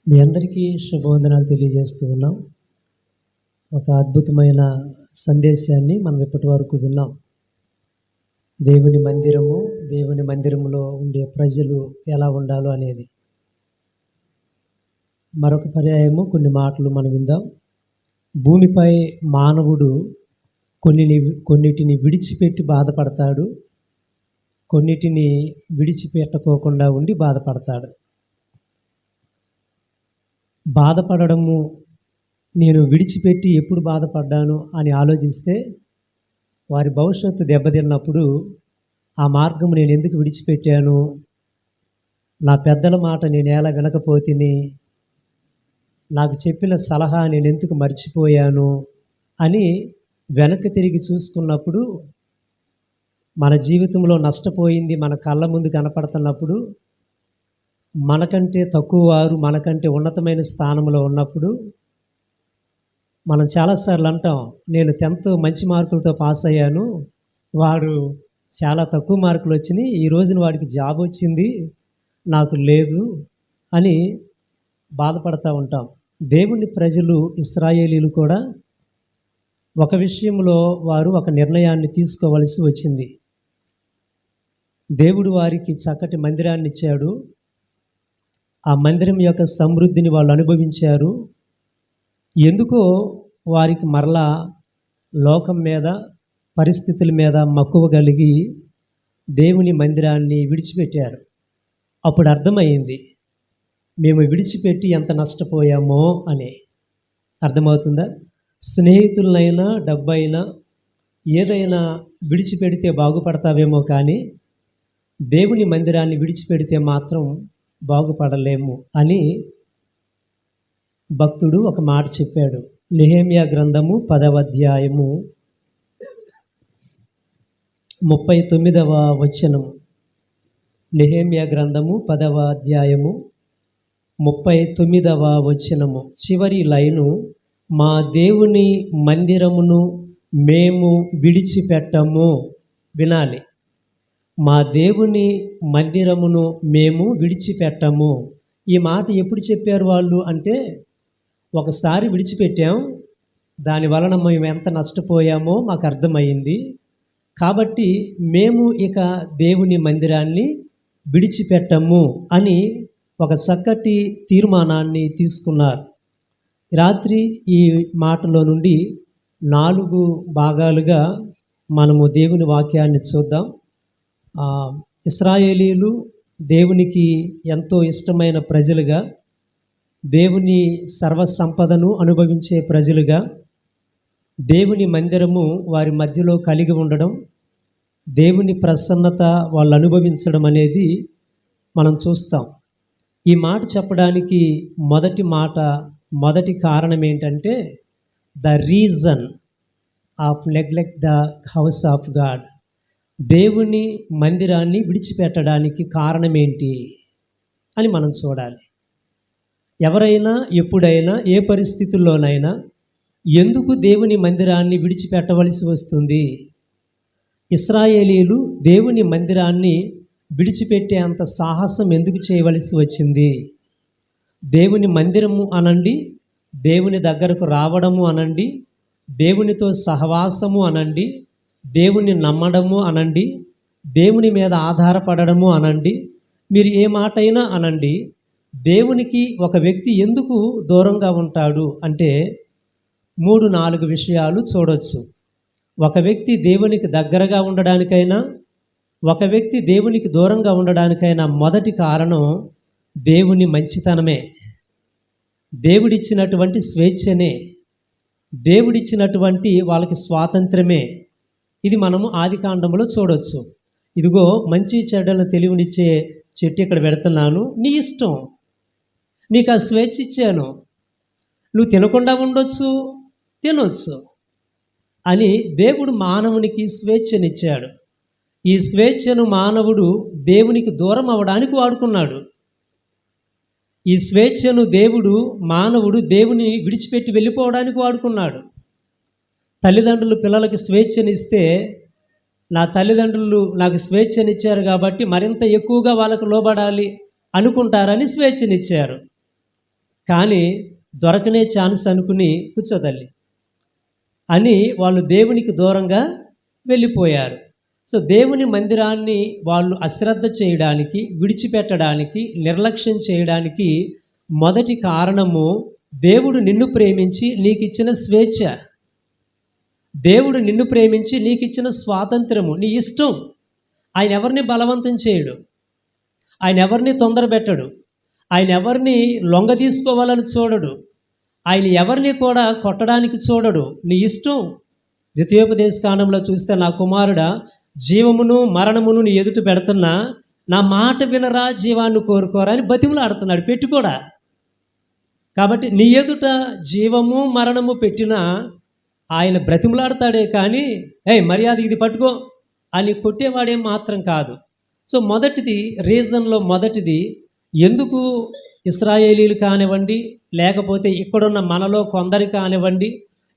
మీ అందరికీ శుభవందనాలు తెలియజేస్తూ ఉన్నాం. ఒక అద్భుతమైన సందేశాన్ని మనం ఇప్పటి వరకు విన్నాం. దేవుని మందిరములో ఉండే ప్రజలు ఎలా ఉండాలో అనేది. మరొక పర్యాయము కొన్ని మాటలు మనం విందాం. భూమిపై మానవుడు కొన్నిటిని విడిచిపెట్టి బాధపడతాడు, కొన్నిటిని విడిచిపెట్టుకోకుండా ఉండి బాధపడతాడు. బాధపడము, నేను విడిచిపెట్టి ఎప్పుడు బాధపడ్డాను అని ఆలోచిస్తే వారి భవిష్యత్తు దెబ్బతిన్నప్పుడు ఆ మార్గం నేను ఎందుకు విడిచిపెట్టాను, నా పెద్దల మాట నేను ఎలా వినకపోతిని, నాకు చెప్పిన సలహా నేను ఎందుకు మర్చిపోయాను అని వెనక్కి తిరిగి చూసుకున్నప్పుడు, మన జీవితంలో నష్టపోయింది మన కళ్ళ ముందు కనపడుతున్నప్పుడు, మనకంటే తక్కువ వారు మనకంటే ఉన్నతమైన స్థానంలో ఉన్నప్పుడు మనం చాలాసార్లు అంటాం, నేను 10th మంచి మార్కులతో పాస్ అయ్యాను, వాడు చాలా తక్కువ మార్కులు వచ్చినాయి, ఈ రోజున వాడికి జాబ్ వచ్చింది, నాకు లేదు అని బాధపడతా ఉంటాం. దేవుని ప్రజలు ఇశ్రాయేలీలు కూడా ఒక విషయంలో వారు ఒక నిర్ణయాన్ని తీసుకోవలసి వచ్చింది. దేవుడు వారికి చక్కటి మందిరాన్ని ఇచ్చాడు. ఆ మందిరం యొక్క సమృద్ధిని వాళ్ళు అనుభవించారు. ఎందుకో వారికి మరలా లోకం మీద, పరిస్థితుల మీద మక్కువ కలిగి దేవుని మందిరాన్ని విడిచిపెట్టారు. అప్పుడు అర్థమైంది, మేము విడిచిపెట్టి ఎంత నష్టపోయామో అని. అర్థమవుతుందా? స్నేహితులనైనా, డబ్బైనా, ఏదైనా విడిచిపెడితే బాగుపడతావేమో కానీ దేవుని మందిరాన్ని విడిచిపెడితే మాత్రం బాగుపడలేము అని భక్తుడు ఒక మాట చెప్పాడు. నెహెమ్యా గ్రంథము 10వ అధ్యాయము 39వ వచనం. నెహెమ్యా గ్రంథము 10వ అధ్యాయము 39వ వచనము చివరి లైను, మా దేవుని మందిరమును మేము విడిచిపెట్టము. వినాలి, మా దేవుని మందిరమును మేము విడిచిపెట్టము. ఈ మాట ఎప్పుడు చెప్పారు వాళ్ళు అంటే, ఒకసారి విడిచిపెట్టాం, దాని వలన మేము ఎంత నష్టపోయామో మాకు అర్థమైంది, కాబట్టి మేము ఇక దేవుని మందిరాన్ని విడిచిపెట్టము అని ఒక చక్కటి తీర్మానాన్ని తీసుకున్నారు. రాత్రి ఈ మాటలో నుండి 4 భాగాలుగా మనము దేవుని వాక్యాన్ని చూద్దాం. ఇశ్రాయేలీలు దేవునికి ఎంతో ఇష్టమైన ప్రజలుగా, దేవుని సర్వసంపదను అనుభవించే ప్రజలుగా, దేవుని మందిరము వారి మధ్యలో కలిగి ఉండడం, దేవుని ప్రసన్నత వాళ్ళు అనుభవించడం అనేది మనం చూస్తాం. ఈ మాట చెప్పడానికి మొదటి కారణం ఏంటంటే, the reason of neglect the house of God. దేవుని మందిరాన్ని విడిచిపెట్టడానికి కారణం ఏంటి అని మనం చూడాలి. ఎవరైనా ఎప్పుడైనా ఏ పరిస్థితుల్లోనైనా ఎందుకు దేవుని మందిరాన్ని విడిచిపెట్టవలసి వస్తుంది? ఇశ్రాయేలీలు దేవుని మందిరాన్ని విడిచిపెట్టే అంత సాహసం ఎందుకు చేయవలసి వచ్చింది? దేవుని మందిరము అనండి, దేవుని దగ్గరకు రావడము అనండి, దేవునితో సహవాసము అనండి, దేవుని నమ్మడము అనండి, దేవుని మీద ఆధారపడము అనండి, మీరు ఏ మాట అయినా అనండి, దేవునికి ఒక వ్యక్తి ఎందుకు దూరంగా ఉంటాడు అంటే 3-4 విషయాలు చూడొచ్చు. ఒక వ్యక్తి దేవునికి దగ్గరగా ఉండడానికైనా, ఒక వ్యక్తి దేవునికి దూరంగా ఉండడానికైనా మొదటి కారణం దేవుని మంచితనమే, దేవుడిచ్చినటువంటి స్వేచ్ఛనే, దేవుడిచ్చినటువంటి వాళ్ళకి స్వాతంత్రమే. ఇది మనము ఆదికాండంలో చూడవచ్చు. ఇదిగో మంచి చెడ్డలను తెలివినిచ్చే చెట్టు ఇక్కడ పెడుతున్నాను, నీ ఇష్టం, నీకు ఆ స్వేచ్ఛ ఇచ్చాను, నువ్వు తినకుండా ఉండొచ్చు, తినొచ్చు అని దేవుడు మానవునికి స్వేచ్ఛనిచ్చాడు. ఈ స్వేచ్ఛను మానవుడు దేవునికి దూరం అవ్వడానికి వాడుకున్నాడు. ఈ స్వేచ్ఛను మానవుడు దేవుని విడిచిపెట్టి వెళ్ళిపోవడానికి వాడుకున్నాడు. తల్లిదండ్రులు పిల్లలకి స్వేచ్ఛనిస్తే, నా తల్లిదండ్రులు నాకు స్వేచ్ఛనిచ్చారు కాబట్టి మరింత ఎక్కువగా వాళ్ళకు లోబడాలి అనుకుంటారని స్వేచ్ఛనిచ్చారు. కానీ దొరకనే ఛాన్స్ అనుకుని కూర్చో తల్లి అని వాళ్ళు దేవునికి దూరంగా వెళ్ళిపోయారు. సో దేవుని మందిరాన్ని వాళ్ళు అశ్రద్ధ చేయడానికి, విడిచిపెట్టడానికి, నిర్లక్ష్యం చేయడానికి మొదటి కారణము దేవుడు నిన్ను ప్రేమించి నీకు ఇచ్చిన స్వేచ్ఛ, దేవుడు నిన్ను ప్రేమించి నీకు ఇచ్చిన స్వాతంత్రము, నీ ఇష్టం. ఆయన ఎవరిని బలవంతం చేయడు, ఆయన ఎవరిని తొందర పెట్టడు, ఆయన ఎవరిని లొంగ తీసుకోవాలని చూడడు, ఆయన ఎవరిని కూడా కొట్టడానికి చూడడు, నీ ఇష్టం. ద్వితీయోపదేశ కాండంలో చూస్తే, నా కుమారుడా, జీవమును మరణమును నీ ఎదుట పెడుతున్నా, నా మాట వినరా, జీవాన్ని కోరుకోరా అని బతిమలాడుతున్నాడు, పెట్టుకోడా. కాబట్టి నీ ఎదుట జీవము మరణము పెట్టినా ఆయన బ్రతిమలాడతాడే కానీ మర్యాద ఇది పట్టుకో అని కొట్టేవాడేం మాత్రం కాదు. సో మొదటిది రీజన్లో మొదటిది, ఎందుకు ఇశ్రాయేలీలు కానివ్వండి, లేకపోతే ఇక్కడున్న మనలో కొందరు కానివ్వండి,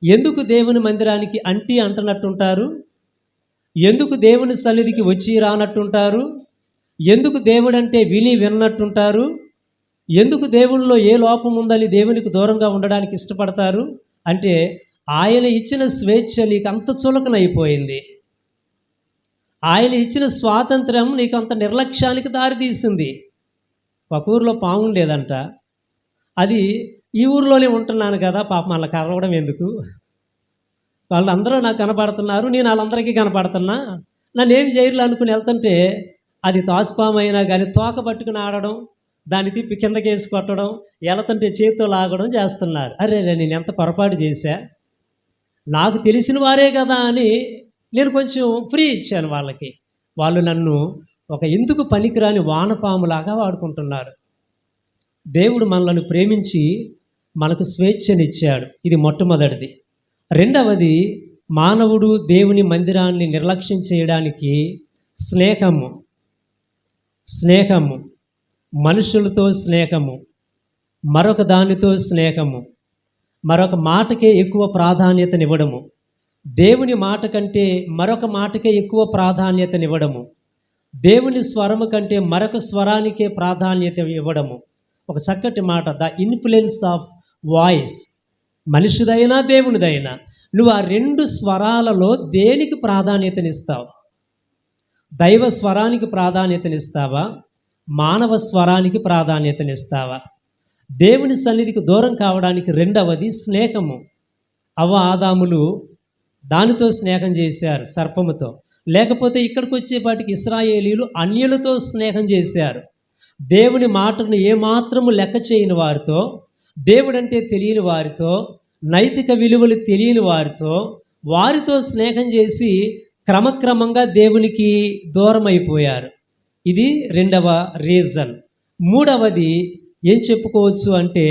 ఎందుకు దేవుని మందిరానికి అంటున్నట్టుంటారు, ఎందుకు దేవుని సన్నిధికి వచ్చి రానట్టుంటారు, ఎందుకు దేవుడంటే విని విన్నట్టుంటారు, ఎందుకు దేవుళ్ళలో ఏ లోపం ఉందని దేవునికి దూరంగా ఉండడానికి ఇష్టపడతారు అంటే, ఆయన ఇచ్చిన స్వేచ్ఛ నీకు అంత చులకనైపోయింది, ఆయన ఇచ్చిన స్వాతంత్రం నీకు అంత నిర్లక్ష్యానికి దారితీసింది. ఒక ఊరిలో పాము ఉండేదంట, అది ఈ ఊరిలోనే ఉంటున్నాను కదా, పాపం వాళ్ళ కరవడం ఎందుకు, వాళ్ళందరూ నాకు కనపడుతున్నారు, నేను వాళ్ళందరికీ కనపడుతున్నా, నన్ను ఏం చేయరు అనుకుని వెళ్తుంటే, అది తాసుపాము అయినా కానీ తోక పట్టుకుని ఆడడం, దాన్ని తిప్పి కిందకి వేసి కొట్టడం, వెళ్తుంటే చేతితో లాగడం చేస్తున్నారు. అరే నేను ఎంత పొరపాటు చేశా, నాకు తెలిసిన వారే కదా అని నేను కొంచెం ఫ్రీ ఇచ్చాను వాళ్ళకి. వాళ్ళు నన్ను ఒక ఎందుకు పనికిరాని వానపాములాగా వాడుకుంటున్నారు. దేవుడు మనల్ని ప్రేమించి మనకు స్వేచ్ఛనిచ్చాడు, ఇది మొట్టమొదటిది. రెండవది, మానవుడు దేవుని మందిరాన్ని నిర్లక్ష్యం చేయడానికి స్నేహము, మనుషులతో స్నేహము, మరొక దానితో స్నేహము, మరొక మాటకే ఎక్కువ ప్రాధాన్యతనివ్వడము, దేవుని మాట కంటే మరొక మాటకే ఎక్కువ ప్రాధాన్యతనివ్వడము, దేవుని స్వరము కంటే మరొక స్వరానికే ప్రాధాన్యత ఇవ్వడము. ఒక చక్కటి మాట, ద ఇన్ఫ్లుయెన్స్ ఆఫ్ వాయిస్, మనిషిదైనా దేవునిదైనా, నువ్వు ఆ రెండు స్వరాలలో దేనికి ప్రాధాన్యతనిస్తావు? దైవ స్వరానికి ప్రాధాన్యతనిస్తావా, మానవ స్వరానికి ప్రాధాన్యతనిస్తావా? దేవుని సన్నిధికి దూరం కావడానికి రెండవది స్నేహము. అవ్వ ఆదాములు దానితో స్నేహం చేశారు, సర్పముతో. లేకపోతే ఇక్కడికి వచ్చేపాటికి ఇశ్రాయేలీలు అన్యులతో స్నేహం చేశారు. దేవుని మాటను ఏమాత్రము లెక్క చేయని వారితో, దేవుడంటే తెలియని వారితో, నైతిక విలువలు తెలియని వారితో స్నేహం చేసి క్రమక్రమంగా దేవునికి దూరం అయిపోయారు. ఇది రెండవ రీజన్. మూడవది ఏం చెప్పుకోవచ్చు అంటే,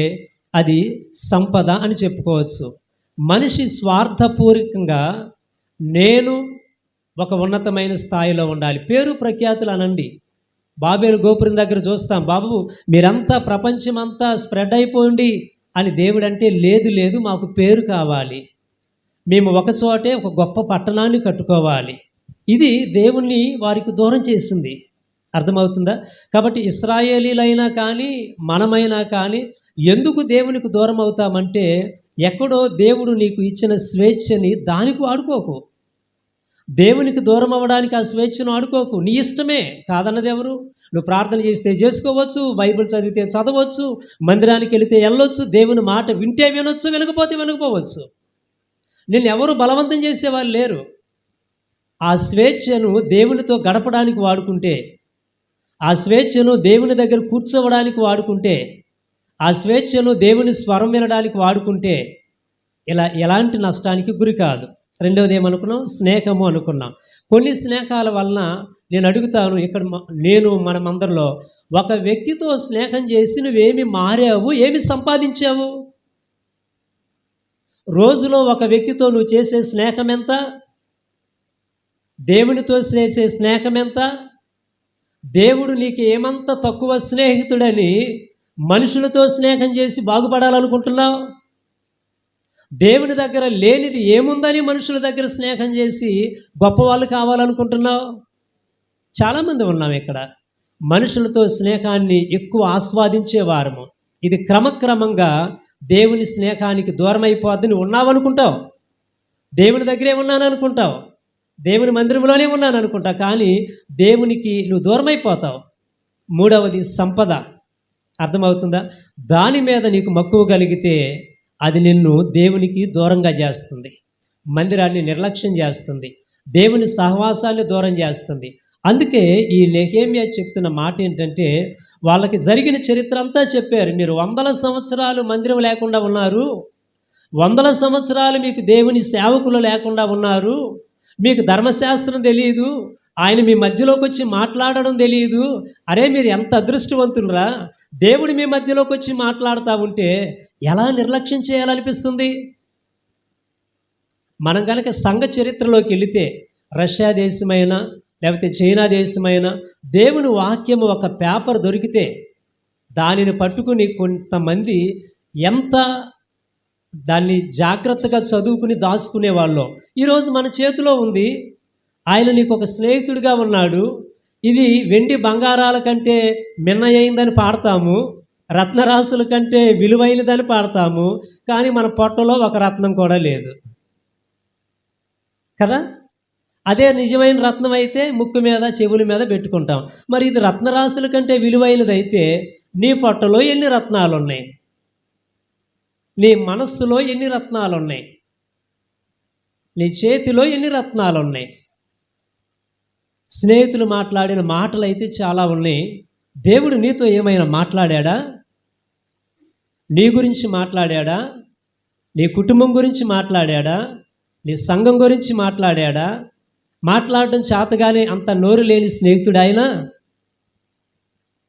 అది సంపద అని చెప్పుకోవచ్చు. మనిషి స్వార్థపూర్వకంగా నేను ఒక ఉన్నతమైన స్థాయిలో ఉండాలి, పేరు ప్రఖ్యాతులు అనండి. బాబేలు గోపురం దగ్గర చూస్తాం, బాబు మీరంతా ప్రపంచమంతా స్ప్రెడ్ అయిపోండి అని దేవుడు అంటే, లేదు మాకు పేరు కావాలి, మేము ఒకచోటే ఒక గొప్ప పట్టణాన్ని కట్టుకోవాలి. ఇది దేవుణ్ణి వారికి దూరం చేసింది. అర్థమవుతుందా? కాబట్టి ఇశ్రాయేలీలైనా కానీ మనమైనా కానీ ఎందుకు దేవునికి దూరం అవుతామంటే, ఎక్కడో దేవుడు నీకు ఇచ్చిన స్వేచ్ఛని దానికి వాడుకోకు. దేవునికి దూరం అవ్వడానికి ఆ స్వేచ్ఛను ఆడుకోకు. నీ ఇష్టమే, కాదన్నది ఎవరు? నువ్వు ప్రార్థన చేస్తే చేసుకోవచ్చు, బైబిల్ చదివితే చదవచ్చు, మందిరానికి వెళితే వెళ్ళొచ్చు, దేవుని మాట వింటే వినొచ్చు, వినకపోతే వినకపోవచ్చు. నేను ఎవరు బలవంతం చేసేవాళ్ళు లేరు. ఆ స్వేచ్ఛను దేవునితో గడపడానికి వాడుకుంటే, ఆ స్వేచ్ఛను దేవుని దగ్గర కూర్చోవడానికి వాడుకుంటే, ఆ స్వేచ్ఛను దేవుని స్వరం వినడానికి వాడుకుంటే ఇలా ఎలాంటి నష్టానికి గురి కాదు. రెండవది ఏమనుకున్నాం? స్నేహము అనుకున్నాం. కొన్ని స్నేహాల వలన నేను అడుగుతాను, ఇక్కడ మనమందరిలో ఒక వ్యక్తితో స్నేహం చేసి నువ్వేమి మారావు, ఏమి సంపాదించావు? రోజులో ఒక వ్యక్తితో నువ్వు చేసే స్నేహం ఎంత? దేవునితో చేసే స్నేహం ఎంత? దేవుడు నీకు ఏమంత తక్కువ స్నేహితుడని మనుషులతో స్నేహం చేసి బాగుపడాలనుకుంటున్నావు? దేవుని దగ్గర లేనిది ఏముందని మనుషుల దగ్గర స్నేహం చేసి గొప్పవాళ్ళు కావాలనుకుంటున్నావు? చాలామంది ఉన్నాం ఇక్కడ. మనుషులతో స్నేహాన్ని ఎక్కువ ఆస్వాదించేవారము, ఇది క్రమక్రమంగా దేవుని స్నేహానికి దూరం అయిపోద్ది. నువ్వు ఉన్నావనుకుంటావు, దేవుని దగ్గరే ఉన్నాను అనుకుంటావు, దేవుని మందిరంలోనే ఉన్నాను అనుకుంటావు, కానీ దేవునికి నువ్వు దూరం అయిపోతావు. మూడవది సంపద. అర్థమవుతుందా? దాని మీద నీకు మక్కువ కలిగితే అది నిన్ను దేవునికి దూరంగా చేస్తుంది, మందిరాన్ని నిర్లక్ష్యం చేస్తుంది, దేవుని సహవాసాన్ని దూరం చేస్తుంది. అందుకే ఈ నెహెమ్యా చెప్తున్న మాట ఏంటంటే, వాళ్ళకి జరిగిన చరిత్ర అంతా చెప్పారు. మీరు 100 సంవత్సరాలు మందిరం లేకుండా ఉన్నారు, 100 సంవత్సరాలు మీకు దేవుని సేవకులు లేకుండా ఉన్నారు, మీకు ధర్మశాస్త్రం తెలియదు, ఆయన మీ మధ్యలోకి వచ్చి మాట్లాడడం తెలియదు. అరే మీరు ఎంత అదృష్టవంతులరా, దేవుడు మీ మధ్యలోకి వచ్చి మాట్లాడుతూ ఉంటే ఎలా నిర్లక్ష్యం చేయాలనిపిస్తుంది. మనం కనుక సంఘ చరిత్రలోకి వెళితే, రష్యా దేశమైనా లేకపోతే చైనా దేశమైనా, దేవుని వాక్యము ఒక పేపర్ దొరికితే దానిని పట్టుకుని కొంతమంది ఎంత దాన్ని జాగ్రత్తగా చదువుకుని దాచుకునేవాళ్ళు. ఈరోజు మన చేతిలో ఉంది. ఆయన నీకు ఒక స్నేహితుడిగా ఉన్నాడు. ఇది వెండి బంగారాల కంటే మిన్నయైందని పాడతాము, రత్నరాశుల కంటే విలువైనదని పాడతాము, కానీ మన పొట్టలో ఒక రత్నం కూడా లేదు కదా. అదే నిజమైన రత్నం అయితే ముక్కు మీద చెవుల మీద పెట్టుకుంటాం. మరి ఇది రత్నరాశుల కంటే విలువైనదైతే నీ పొట్టలో ఎన్ని రత్నాలు ఉన్నాయి, నీ మనస్సులో ఎన్ని రత్నాలు ఉన్నాయి, నీ చేతిలో ఎన్ని రత్నాలు ఉన్నాయి. స్నేహితులు మాట్లాడిన మాటలు అయితే చాలా ఉన్నాయి. దేవుడు నీతో ఏమైనా మాట్లాడాడా? నీ గురించి మాట్లాడాడా? నీ కుటుంబం గురించి మాట్లాడాడా? నీ సంఘం గురించి మాట్లాడాడా? మాట్లాడడం చేతగానే అంత నోరు లేని స్నేహితుడు ఆయన.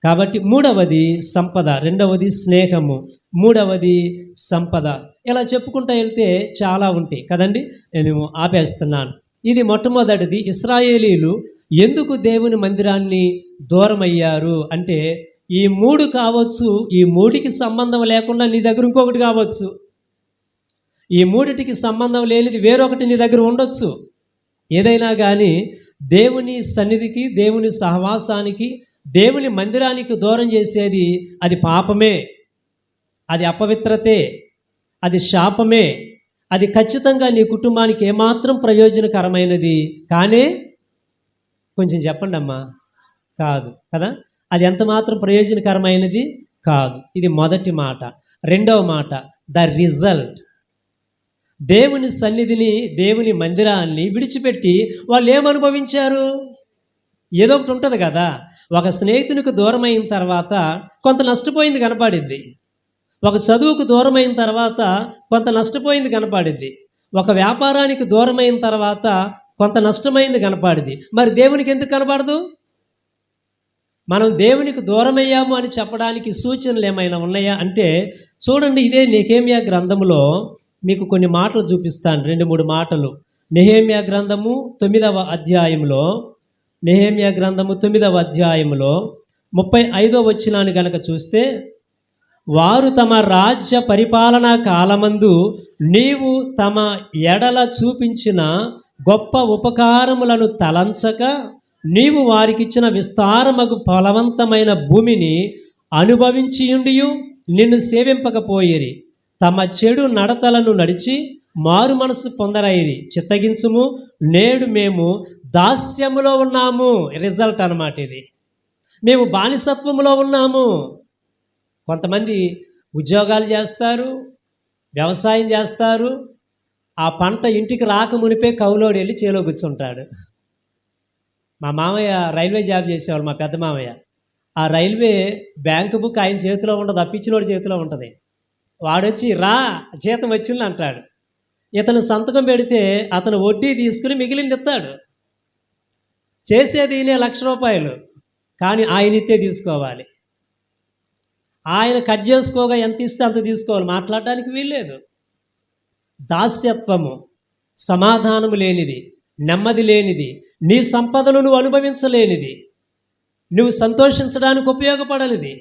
కాబట్టి మూడవది సంపద, రెండవది స్నేహము, మూడవది సంపద. ఇలా చెప్పుకుంటూ వెళ్తే చాలా ఉంటాయి కదండి, నేను ఆపేస్తున్నాను. ఇది మొట్టమొదటిది. ఇశ్రాయేలీలు ఎందుకు దేవుని మందిరాన్ని దూరం అయ్యారు అంటే, ఈ 3 కావచ్చు, ఈ 3కి సంబంధం లేకుండా నీ దగ్గర ఇంకొకటి కావచ్చు, ఈ 3టికి సంబంధం లేనిది వేరొకటి నీ దగ్గర ఉండొచ్చు. ఏదైనా కానీ దేవుని సన్నిధికి, దేవుని సహవాసానికి, దేవుని మందిరానికి దూరం చేసేది అది పాపమే, అది అపవిత్రతే, అది శాపమే. అది ఖచ్చితంగా నీ కుటుంబానికి ఏమాత్రం ప్రయోజనకరమైనది కానే. కొంచెం చెప్పండి అమ్మా. కాదు కదా. అది ఎంత మాత్రం ప్రయోజనకరమైనది కాదు. ఇది మొదటి మాట. రెండవ మాట, ద రిజల్ట్. దేవుని సన్నిధిని, దేవుని మందిరాన్ని విడిచిపెట్టి వాళ్ళు ఏమనుభవించారు? ఏదో ఒకటి ఉంటుంది కదా. ఒక స్నేహితునికి దూరమైన తర్వాత కొంత నష్టపోయింది కనపడిద్ది, ఒక చదువుకు దూరమైన తర్వాత కొంత నష్టపోయింది కనపడిద్ది, ఒక వ్యాపారానికి దూరమైన తర్వాత కొంత నష్టమైంది కనపడిద్ది. మరి దేవునికి ఎందుకు కనపడదు? మనం దేవునికి దూరమయ్యాము అని చెప్పడానికి సూచనలు ఏమైనా ఉన్నాయా అంటే చూడండి. ఇదే నెహెమ్యా గ్రంథంలో మీకు కొన్ని మాటలు చూపిస్తాను, 2-3 మాటలు. నెహెమ్యా గ్రంథము 9వ అధ్యాయంలో, నెహెమ్యా గ్రంథము 9వ అధ్యాయంలో 35వ వచనాన్ని గనక చూస్తే, వారు తమ రాజ్య పరిపాలనా కాలమందు నీవు తమ ఎడల చూపించిన గొప్ప ఉపకారములను తలంచక, నీవు వారికిచ్చిన విస్తారమగు ఫలవంతమైన భూమిని అనుభవించియుండియు నిన్ను సేవింపకపోయిరి. తమ చెడు నడతలను నడిచి మారు మనసు పొందరైరి. చిత్తగించుము, నేడు మేము దాస్యములో ఉన్నాము. రిజల్ట్ అన్నమాట ఇది. మేము బానిసత్వములో ఉన్నాము. కొంతమంది ఉద్యోగాలు చేస్తారు, వ్యవసాయం చేస్తారు, ఆ పంట ఇంటికి రాక మునిపే కౌలోడు వెళ్ళి చేలో కూర్చుంటాడు. మా మామయ్య రైల్వే జాబ్ చేసేవాళ్ళు, మా పెద్ద మామయ్య. ఆ రైల్వే బ్యాంకు బుక్ ఆయన చేతిలో ఉండదు, అప్పించినోడి చేతిలో ఉంటుంది. వాడొచ్చి రా జీతం వచ్చింది అంటాడు. ఇతను సంతకం పెడితే అతను వడ్డీ తీసుకుని మిగిలింది ఇస్తాడు. చేసేది ఈయన 1,00,000 రూపాయలు, కానీ ఆయన ఇస్తే తీసుకోవాలి. ఆయన కట్ చేసుకోగా ఎంత ఇస్తే అంత తీసుకోవాలి, మాట్లాడడానికి వీల్లేదు. దాస్యత్వము, సమాధానము లేనిది, నెమ్మది లేనిది, నీ సంపదను నువ్వు అనుభవించలేనిది, నువ్వు సంతోషించడానికి ఉపయోగపడనిది.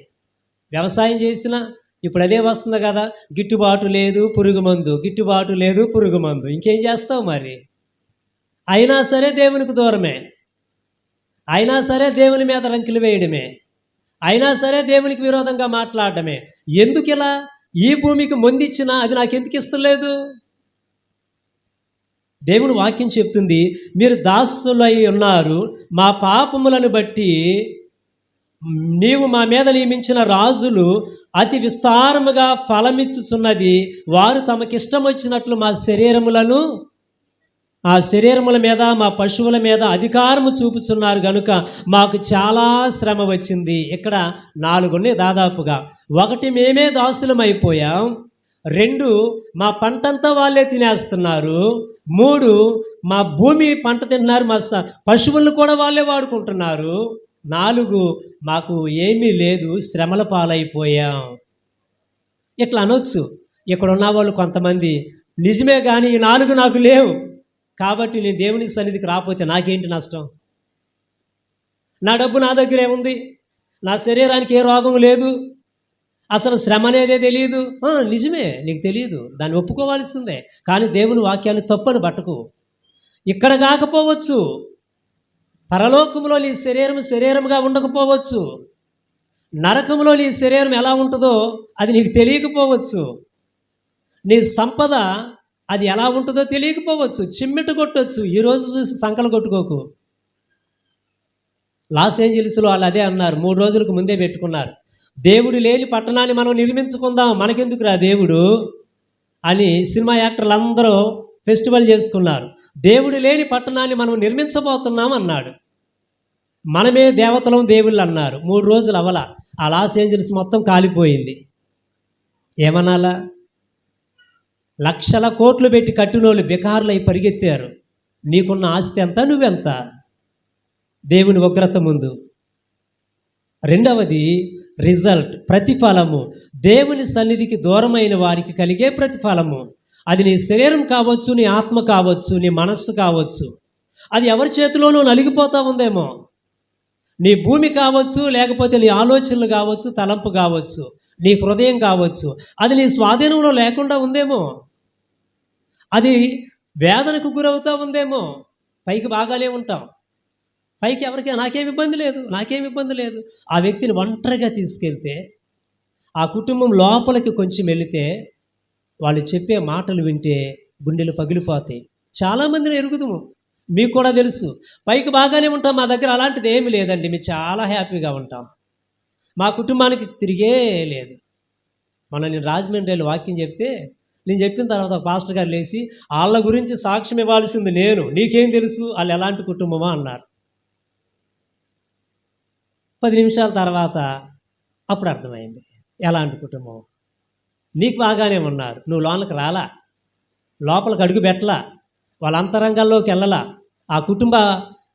వ్యవసాయం చేసినా ఇప్పుడు అదే వస్తుంది కదా, గిట్టుబాటు లేదు పురుగు మందు, గిట్టుబాటు లేదు పురుగు మందు. ఇంకేం చేస్తావు మరి? అయినా సరే దేవునికి దూరమే, అయినా సరే దేవుని మీద రంకెలు వేయడమే, అయినా సరే దేవునికి విరోధంగా మాట్లాడడమే. ఎందుకు ఇలా? ఈ భూమికి మొందిచ్చినా అది నాకెందుకు ఇస్తలేదు? దేవుని వాక్యం చెప్తుంది, మీరు దాసులై ఉన్నారు, మా పాపములను బట్టి నీవు మా మీద నియమించిన రాజులు అతి విస్తారముగా ఫలమిచ్చుచున్నది, వారు తమకిష్టం వచ్చినట్లు మా శరీరముల మీద మా పశువుల మీద అధికారము చూపుచున్నారు కనుక మాకు చాలా శ్రమ వచ్చింది. ఇక్కడ 4 ఉన్నాయి దాదాపుగా. 1, మేమే దాసులమైపోయాం. 2, మా పంటంతా వాళ్ళే తినేస్తున్నారు. 3, మా భూమి పంట తింటున్నారు, మా పశువులను కూడా వాళ్ళే వాడుకుంటున్నారు. 4, మాకు ఏమీ లేదు, శ్రమల పాలైపోయాం. ఇట్లా అనొచ్చు. ఇక్కడ ఉన్న వాళ్ళు కొంతమంది, నిజమే కానీ ఈ 4 నాకు లేవు కాబట్టి నేను దేవుని సన్నిధికి రాకపోతే నాకేంటి నష్టం? నా డబ్బు నా దగ్గరే ఉంది, నా శరీరానికి ఏ రోగం లేదు, అసలు శ్రమ అనేదే తెలియదు. నిజమే, నీకు తెలియదు, దాన్ని ఒప్పుకోవాల్సిందే. కానీ దేవుని వాక్యాన్ని తప్పని పట్టకు. ఇక్కడ కాకపోవచ్చు, పరలోకంలో నీ శరీరముగా ఉండకపోవచ్చు, నరకంలో నీ శరీరం ఎలా ఉంటుందో అది నీకు తెలియకపోవచ్చు, నీ సంపద అది ఎలా ఉంటుందో తెలియకపోవచ్చు. చిమ్మెట కొట్టవచ్చు, ఈరోజు చూసి సంకలు కొట్టుకోకు. లాస్ ఏంజల్స్లో వాళ్ళు అదే అన్నారు, 3 రోజులకు ముందే పెట్టుకున్నారు, దేవుడు లేని పట్టణాన్ని మనం నిర్మించుకుందాం, మనకెందుకురా దేవుడు అని సినిమా యాక్టర్లు అందరూ ఫెస్టివల్ చేసుకున్నారు. దేవుడు లేని పట్టణాన్ని మనం నిర్మించబోతున్నాం అన్నాడు. మనమే దేవతలం దేవుళ్ళు అన్నారు. 3 రోజులు అవల ఆ లాస్ ఏంజల్స్ మొత్తం కాలిపోయింది. ఏమనాలా? లక్షల కోట్లు పెట్టి కట్టినోళ్ళు బికారులై పరిగెత్తారు. నీకున్న ఆస్తి ఎంత, నువ్వెంత? దేవుని ఉగ్రత ముందు. 2వది రిజల్ట్, ప్రతిఫలము. దేవుని సన్నిధికి దూరమైన వారికి కలిగే ప్రతిఫలము. అది నీ శరీరం కావచ్చు, నీ ఆత్మ కావచ్చు, నీ మనస్సు కావచ్చు. అది ఎవరి చేతిలోనూ నలిగిపోతూ ఉందేమో. నీ భూమి కావచ్చు, లేకపోతే నీ ఆలోచనలు కావచ్చు, తలంపు కావచ్చు, నీ హృదయం కావచ్చు, అది నీ స్వాధీనంలో లేకుండా ఉందేమో. అది వేదనకు గురవుతూ ఉందేమో. పైకి బాగానే ఉంటాం, పైకి ఎవరికి నాకేమి ఇబ్బంది లేదు. ఆ వ్యక్తిని ఒంటరిగా తీసుకెళ్తే, ఆ కుటుంబం లోపలికి కొంచెం వెళితే, వాళ్ళు చెప్పే మాటలు వింటే గుండెలు పగిలిపోతాయి. చాలామందిని ఎరుగుదుము, మీకు కూడా తెలుసు. పైకి బాగానే ఉంటాం, మా దగ్గర అలాంటిది ఏమి లేదండి, మేము చాలా హ్యాపీగా ఉంటాం, మా కుటుంబానికి తిరిగే లేదు. నేను రాజమండ్రిలో వాక్యం చెప్తే, నేను చెప్పిన తర్వాత ఒక పాస్టర్ గారు లేచి, వాళ్ళ గురించి సాక్ష్యం ఇవ్వాల్సింది నేను, నీకేం తెలుసు వాళ్ళు ఎలాంటి కుటుంబమా అన్నారు. 10 నిమిషాల తర్వాత అప్పుడు అర్థమైంది ఎలాంటి కుటుంబం. నీకు బాగానే ఉన్నారు, నువ్వు లోనకి రాలా, లోపలికి అడుగు పెట్టలా, వాళ్ళ అంతరంగాల్లోకి వెళ్ళలా, ఆ కుటుంబ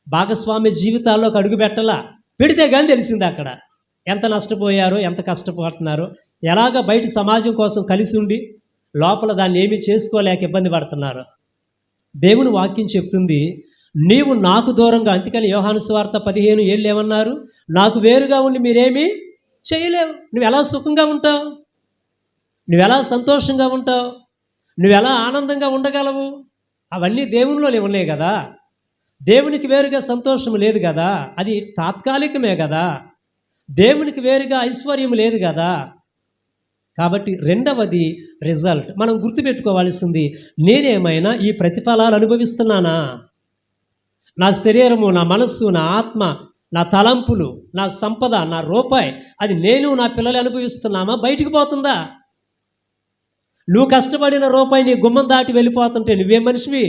భాగస్వామ్య జీవితాల్లోకి అడుగు పెట్టలా. పెడితే కానీ తెలిసింది అక్కడ ఎంత నష్టపోయారో, ఎంత కష్టపడుతున్నారో, ఎలాగ బయట సమాజం కోసం కలిసి ఉండి లోపల దాన్ని ఏమీ చేసుకోలేక ఇబ్బంది పడుతున్నారు. దేవుని వాక్యం చెప్తుంది, నీవు నాకు దూరంగా. అందుకని యోహాను సువార్త 15:7 ఏమన్నారు? నాకు వేరుగా ఉండి మీరేమీ చేయలేవు. నువ్వు ఎలా సుఖంగా ఉంటావు? నువ్వు ఎలా సంతోషంగా ఉంటావు? నువ్వు ఎలా ఆనందంగా ఉండగలవు? అవన్నీ దేవునిలోనే ఉన్నాయి కదా. దేవునికి వేరుగా సంతోషం లేదు కదా, అది తాత్కాలికమే కదా. దేవునికి వేరుగా ఐశ్వర్యం లేదు కదా. కాబట్టి 2వది రిజల్ట్. మనం గుర్తుపెట్టుకోవాల్సింది, నేనేమైనా ఈ ప్రతిఫలాలు అనుభవిస్తున్నానా? నా శరీరము, నా మనస్సు, నా ఆత్మ, నా తలంపులు, నా సంపద, నా రూపాయి, అది నేను నా పిల్లలు అనుభవిస్తున్నామా? బయటికి పోతుందా? నువ్వు కష్టపడిన రూపాయి నీ గుమ్మం దాటి వెళ్ళిపోతుంటే నువ్వేం మనిషివి?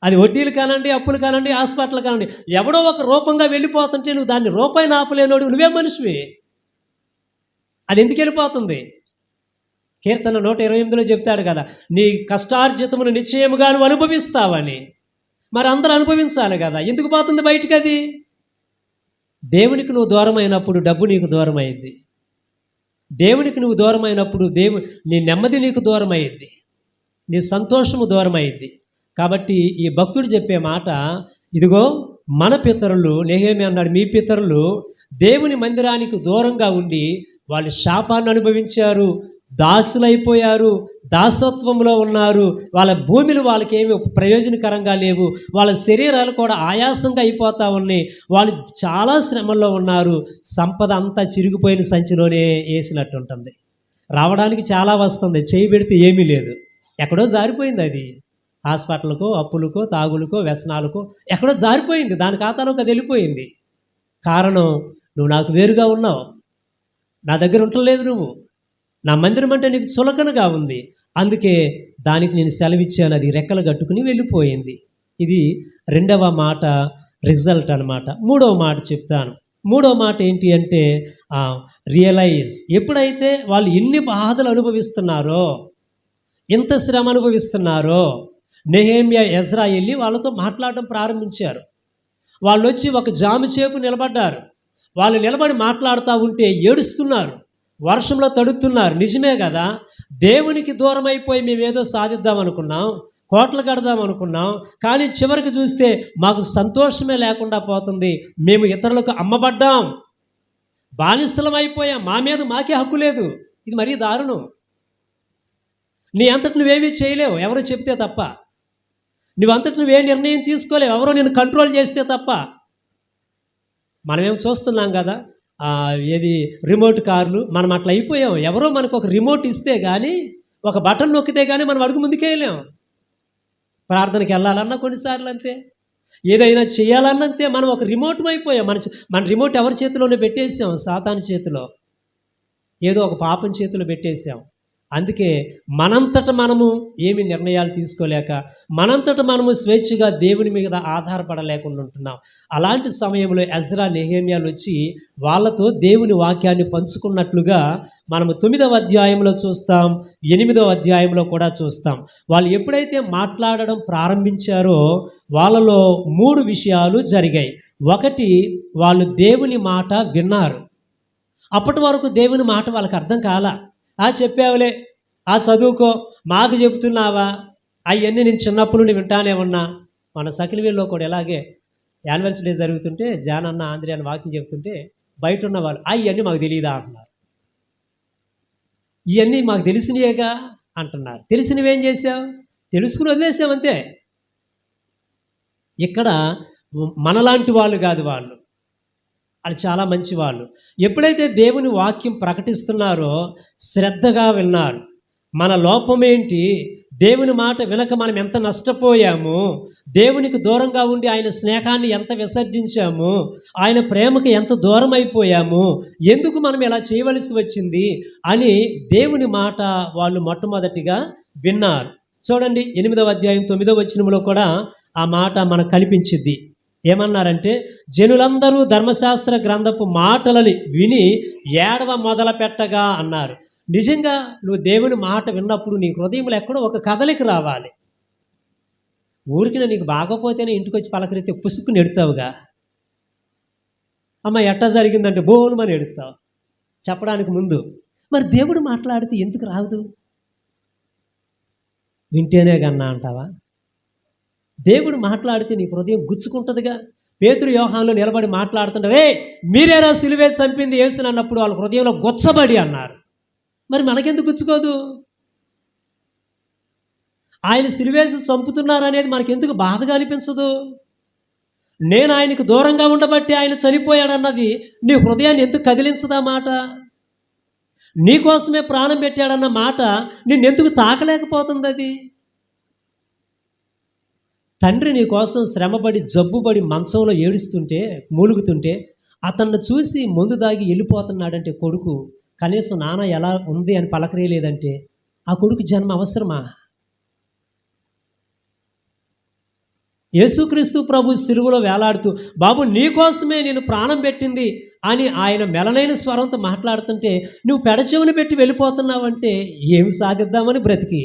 అది వడ్డీలు కానండి, అప్పులు కానండి, హాస్పిటల్ కానండి, ఎవడో ఒక రూపంగా వెళ్ళిపోతుంటే నువ్వు దాన్ని రూపాయి ఆపలేనోడు, నువ్వేం మనిషివి? అది ఎందుకు వెళ్ళిపోతుంది? కీర్తన 128లో చెప్తాడు కదా, నీ కష్టార్జితమును నిశ్చయముగా నువ్వు అనుభవిస్తావని. మరి అందరూ అనుభవించాలి కదా, ఎందుకు పోతుంది బయటికి? అది దేవునికి నువ్వు దూరం అయినప్పుడు డబ్బు నీకు దూరం అయ్యింది. దేవునికి నువ్వు దూరం అయినప్పుడు నీ నెమ్మది నీకు దూరం అయ్యింది, నీ సంతోషము దూరం అయ్యింది. కాబట్టి ఈ భక్తుడు చెప్పే మాట, ఇదిగో మన పితరులు, నెహెమ్యా అన్నాడు, మీ పితరులు దేవుని మందిరానికి దూరంగా ఉండి వాళ్ళు శాపాన్ని అనుభవించారు, దాసులైపోయారు, దాసత్వంలో ఉన్నారు. వాళ్ళ భూమిలు వాళ్ళకేమి ప్రయోజనకరంగా లేవు. వాళ్ళ శరీరాలు కూడా ఆయాసంగా అయిపోతూ ఉన్నాయి. వాళ్ళు చాలా శ్రమల్లో ఉన్నారు. సంపద అంతా చిరిగిపోయిన సంచిలోనే వేసినట్టు ఉంటుంది. రావడానికి చాలా వస్తుంది, చేయి పెడితే ఏమీ లేదు. ఎక్కడో జారిపోయింది అది. హాస్పిటల్కో, అప్పులకో, తాగులకో, వ్యసనాలకో ఎక్కడో జారిపోయింది. దాని ఖాతాలోకి అది వెళ్ళిపోయింది. కారణం, నువ్వు నాకు వేరుగా ఉన్నావు, నా దగ్గర ఉండలేదు, నువ్వు నా మందిరం అంటే నీకు చులకనగా ఉంది, అందుకే దానికి నేను సెలవిచ్చాను, అది రెక్కలు కట్టుకుని వెళ్ళిపోయింది. ఇది రెండవ మాట, రిజల్ట్ అన్నమాట. మూడవ మాట చెప్తాను. మూడవ మాట ఏంటి అంటే రియలైజ్. ఎప్పుడైతే వాళ్ళు ఎన్ని బాధలు అనుభవిస్తున్నారో, ఎంత శ్రమ అనుభవిస్తున్నారో, నెహెమ్యా, ఎజ్రా వెళ్ళి వాళ్ళతో మాట్లాడడం ప్రారంభించారు. వాళ్ళు వచ్చి ఒక జాము చేపు నిలబడ్డారు. వాళ్ళు నిలబడి మాట్లాడుతూ ఉంటే ఏడుస్తున్నారు, వర్షంలో తడుస్తున్నారు. నిజమే కదా, దేవునికి దూరం అయిపోయి మేమేదో సాధిద్దాం అనుకున్నాం, కోట్లు కడదాం అనుకున్నాం, కానీ చివరికి చూస్తే మాకు సంతోషమే లేకుండా పోతుంది. మేము ఇతరులకు అమ్మబడ్డాం, బానిసలం అయిపోయాం, మా మీద మాకే హక్కు లేదు. ఇది మరీ దారుణం. నీ అంతటి నువ్వేమీ చేయలేవు, ఎవరో చెప్తే తప్ప. నువ్వంతటి నువ్వే నిర్ణయం తీసుకోలేవు, ఎవరో నేను కంట్రోల్ చేస్తే తప్ప. మనమేమో చూస్తున్నాం కదా, ఏది రిమోట్ కార్లు, మనం అట్లా అయిపోయాం. ఎవరో మనకు ఒక రిమోట్ ఇస్తే కానీ, ఒక బటన్ నొక్కితే కానీ మనం అడుగు ముందుకెళ్ళాం. ప్రార్థనకి వెళ్ళాలన్నా కొన్నిసార్లు అంతే, ఏదైనా చేయాలన్నంతే మనం ఒక రిమోట్ అయిపోయాం. మన రిమోట్ ఎవరి చేతిలోనే పెట్టేసాం? సాతాను చేతిలో, ఏదో ఒక పాపం చేతిలో పెట్టేసాం. అందుకే మనంతట మనము ఏమి నిర్ణయాలు తీసుకోలేక, మనంతట మనము స్వేచ్ఛగా దేవుని మీద ఆధారపడలేకుండా ఉంటున్నాం. అలాంటి సమయంలో ఎజ్రా, నెహెమ్యాలు వచ్చి వాళ్ళతో దేవుని వాక్యాన్ని పంచుకున్నట్లుగా మనము 9వ అధ్యాయంలో చూస్తాం, 8వ అధ్యాయంలో కూడా చూస్తాం. వాళ్ళు ఎప్పుడైతే మాట్లాడడం ప్రారంభించారో వాళ్ళలో 3 విషయాలు జరిగాయి. ఒకటి, వాళ్ళు దేవుని మాట విన్నారు. అప్పటి వరకు దేవుని మాట వాళ్ళకి అర్థం కాల. చెప్పావులే, చదువుకో, మాకు చెబుతున్నావా, అవన్నీ నేను చిన్నప్పుడు నుండి వింటానే ఉన్నా. మన సకిలివీల్లో కూడా ఇలాగే యానివర్సరీ డే జరుగుతుంటే జాన్ అన్న, ఆంధ్రే అన్న వాక్యం చెబుతుంటే బయట ఉన్న వాళ్ళు అవన్నీ మాకు తెలియదా అంటున్నారు. ఇవన్నీ మాకు తెలిసినవేగా అంటున్నారు. తెలిసినవేం చేసావు? తెలుసుకుని వదిలేసామంతే. ఇక్కడ మనలాంటి వాళ్ళు కాదు, వాళ్ళు చాలా మంచి వాళ్ళు. ఎప్పుడైతే దేవుని వాక్యం ప్రకటిస్తున్నారో శ్రద్ధగా విన్నారు. మన లోపమేంటి, దేవుని మాట వినక మనం ఎంత నష్టపోయాము, దేవునికి దూరంగా ఉండి ఆయన స్నేహాన్ని ఎంత విసర్జించాము, ఆయన ప్రేమకి ఎంత దూరం అయిపోయాము, ఎందుకు మనం ఇలా చేయవలసి వచ్చింది అని దేవుని మాట వాళ్ళు మొట్టమొదటిగా విన్నారు. చూడండి, 8వ అధ్యాయం 9వ వచనంలో కూడా ఆ మాట మనకు కనిపించింది. ఏమన్నారంటే, జనులందరూ ధర్మశాస్త్ర గ్రంథపు మాటలని విని ఏడవ మొదలు పెట్టగా అన్నారు. నిజంగా నువ్వు దేవుని మాట విన్నప్పుడు నీ హృదయంలో ఎక్కడో ఒక కదలిక రావాలి. ఊరికి నీకు బాగోపోతేనే ఇంటికి వచ్చి పలకరితే పుసుక్కుని ఎడుతావుగా, అమ్మ ఎట్టా జరిగిందంటే బోనుమని ఎడుతావు చెప్పడానికి ముందు. మరి దేవుడు మాట్లాడితే ఎందుకు రాదు? వింటేనే కన్నా అంటావా? దేవుడు మాట్లాడితే నీ హృదయం గుచ్చుకుంటుందిగా. పేతురు యోహానులో నిలబడి మాట్లాడుతుంటే, మీరేరా సిలువేసి చంపింది యేసుని అన్నప్పుడు వాళ్ళ హృదయంలో గుచ్చబడి అన్నారు. మరి మనకెందుకు గుచ్చుకోదు? ఆయన సిలువేసి చంపుతున్నారనేది మనకెందుకు బాధగా అనిపించదు? నేను ఆయనకు దూరంగా ఉండబట్టి ఆయన చనిపోయాడన్నది నీ హృదయాన్ని ఎందుకు కదిలించదా మాట? నీకోసమే ప్రాణం పెట్టాడన్న మాట నిన్నెందుకు తాకలేకపోతుంది? అది తండ్రి నీ కోసం శ్రమపడి జబ్బుపడి మంచంలో ఏడుస్తుంటే, మూలుగుతుంటే అతన్ని చూసి ముందు దాగి వెళ్ళిపోతున్నాడంటే కొడుకు, కనీసం నాన్న ఎలా ఉంది అని పలకరేయలేదంటే ఆ కొడుకు జన్మ అవసరమా? యేసుక్రీస్తు ప్రభు సిలువలో వేలాడుతూ, బాబు నీకోసమే నేను ప్రాణం పెట్టింది అని ఆయన మెలనైన స్వరంతో మాట్లాడుతుంటే నువ్వు పెడచెవుని పెట్టి వెళ్ళిపోతున్నావంటే ఏమి సాధిద్దామని బ్రతికి,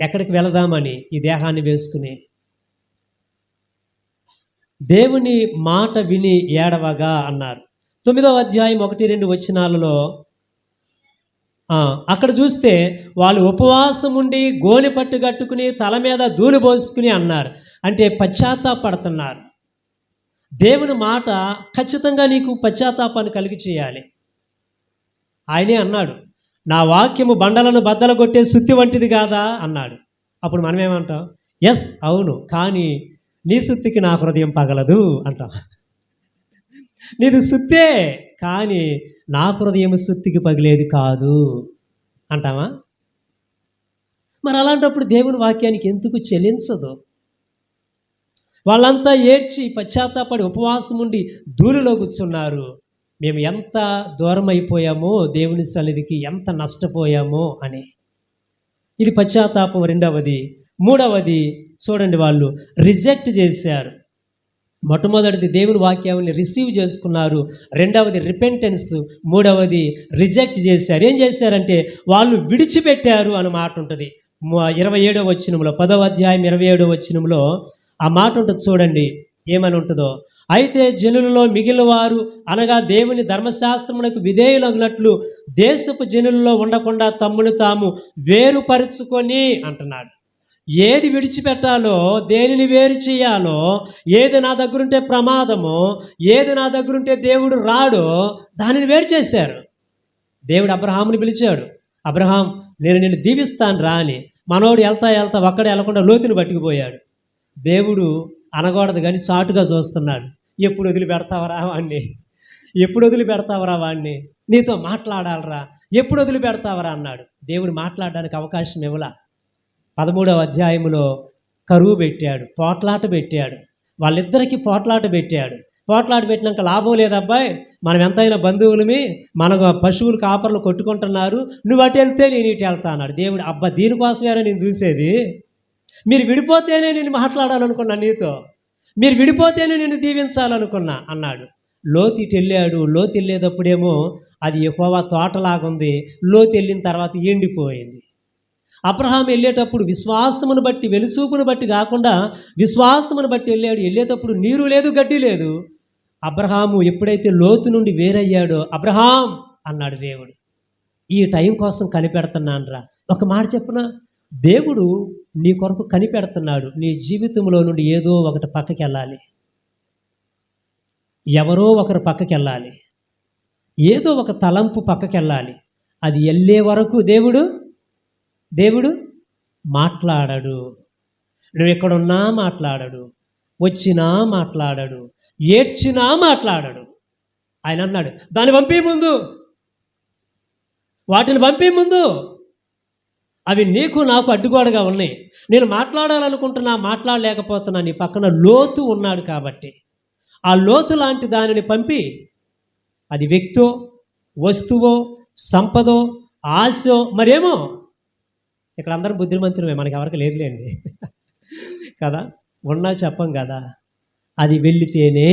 ఎక్కడికి వెళదామని ఈ దేహాన్ని వేసుకుని. దేవుని మాట విని ఏడవగా అన్నారు. 9వ అధ్యాయం 1-2 వచనాలలో అక్కడ చూస్తే వాళ్ళు ఉపవాసం ఉండి గోనె పట్టు కట్టుకుని తల మీద ధూళి పోసుకుని అన్నారు. అంటే పశ్చాత్తాపడుతున్నారు. దేవుని మాట ఖచ్చితంగా నీకు పశ్చాత్తాపాన్ని కలిగి చేయాలి. ఆయనే అన్నాడు, నా వాక్యము బండలను బద్దలు కొట్టే సుత్తి వంటిది కాదా అన్నాడు. అప్పుడు మనం ఏమంటాం? ఎస్, అవును, కానీ నీ సుత్తికి నా హృదయం పగలదు అంటాం. నీది సుత్తే, కానీ నా హృదయం సుత్తికి పగిలేది కాదు అంటామా? మరి అలాంటప్పుడు దేవుని వాక్యానికి ఎందుకు చెల్లించదు? వాళ్ళంతా ఏడ్చి పశ్చాత్తాపడి ఉపవాసం ఉండి ధూళిలో కూర్చున్నారు. మేము ఎంత దూరం అయిపోయామో దేవుని సన్నిధికి, ఎంత నష్టపోయామో అని. ఇది పశ్చాత్తాపం రెండవది. మూడవది చూడండి, వాళ్ళు రిజెక్ట్ చేశారు. మొట్టమొదటిది దేవుని వాక్యాన్ని రిసీవ్ చేసుకున్నారు, రెండవది రిపెంటెన్స్, మూడవది రిజెక్ట్ చేశారు. ఏం చేశారంటే వాళ్ళు విడిచిపెట్టారు అని మాట ఉంటుంది 27వ వచనంలో, 10వ అధ్యాయం 27వ వచనంలో ఆ మాట ఉంటుంది. చూడండి ఏమని ఉంటుందో. అయితే జనులలో మిగిలిన వారు అనగా దేవుని ధర్మశాస్త్రమునకు విధేయులగినట్లు దేశపు జనులలో ఉండకుండా తమ్మును తాము వేరుపరుచుకొని అంటున్నాడు. ఏది విడిచిపెట్టాలో, దేనిని వేరు చేయాలో, ఏది నా దగ్గరుంటే ప్రమాదమో, ఏది నా దగ్గరుంటే దేవుడు రాడో దానిని వేరు చేశారు. దేవుడు అబ్రహాముని పిలిచాడు. అబ్రహాం, నేను నిన్ను దీవిస్తాను రా అని. మనోడు వెళ్తా ఒక్కడే వెళ్లకుండా లోతుని పట్టుకుపోయాడు. దేవుడు అనకూడదు కానీ చాటుగా చూస్తున్నాడు. ఎప్పుడు వదిలిపెడతావరా వాడిని, ఎప్పుడు వదిలిపెడతావరా వాడిని, నీతో మాట్లాడాలరా, ఎప్పుడు వదిలిపెడతావరా అన్నాడు. దేవుడు మాట్లాడడానికి అవకాశం ఇవ్వలా. 13వ అధ్యాయంలో కరువు పెట్టాడు, పోట్లాట పెట్టాడు. వాళ్ళిద్దరికీ పోట్లాట పెట్టాడు. పోట్లాట పెట్టినాక లాభం లేదబ్బాయి, మనం ఎంతైనా బంధువులమి, మన పశువులు కాపర్లు కొట్టుకుంటున్నారు, నువ్వు అటు వెళ్తే నేను ఇటు వెళ్తా అన్నాడు. దేవుడు, అబ్బా దీనికోసమేరా నేను చూసేది, మీరు విడిపోతేనే నేను మాట్లాడాలనుకున్నా నీతో, మీరు విడిపోతేనే నేను దీవించాలనుకున్నా అన్నాడు. లోతు ఇటు వెళ్ళాడు. లోతు వెళ్ళేటప్పుడేమో అది యెహోవా తోటలాగుంది, లోతు వెళ్ళిన తర్వాత ఎండిపోయింది. అబ్రహాం వెళ్ళేటప్పుడు విశ్వాసమును బట్టి, వెలుసూపును బట్టి కాకుండా విశ్వాసమును బట్టి వెళ్ళాడు. వెళ్ళేటప్పుడు నీరు లేదు, గడ్డి లేదు. అబ్రహాము ఎప్పుడైతే లోతు నుండి వేరయ్యాడో, అబ్రహాం అన్నాడు దేవుడు, ఈ టైం కోసం కనిపెడుతున్నాను రా. ఒక మాట చెప్పునా, దేవుడు నీ కొరకు కనిపెడుతున్నాడు. నీ జీవితంలో నుండి ఏదో ఒకటి పక్కకి వెళ్ళాలి, ఎవరో ఒకరు పక్కకి వెళ్ళాలి, ఏదో ఒక తలంపు పక్కకి వెళ్ళాలి. అది వెళ్ళే వరకు దేవుడు మాట్లాడడు. నువ్వు ఎక్కడున్నా మాట్లాడడు, వచ్చినా మాట్లాడడు, ఏడ్చినా మాట్లాడడు. ఆయన అన్నాడు, దాన్ని పంపే ముందు, వాటిని పంపే ముందు, అవి నీకు నాకు అడ్డుగోడగా ఉన్నాయి. నేను మాట్లాడాలనుకుంటున్నా, మాట్లాడలేకపోతున్నా. నీ పక్కన లోతు ఉన్నాడు కాబట్టి ఆ లోతు లాంటి దానిని పంపి, అది వ్యక్తో, వస్తువో, సంపదో, ఆశో, మరేమో. ఇక్కడ అందరం బుద్ధిమంతులమే, మనకి ఎవరికి లేదులేండి కదా, ఉన్నా చెప్పం కదా. అది వెళితేనే,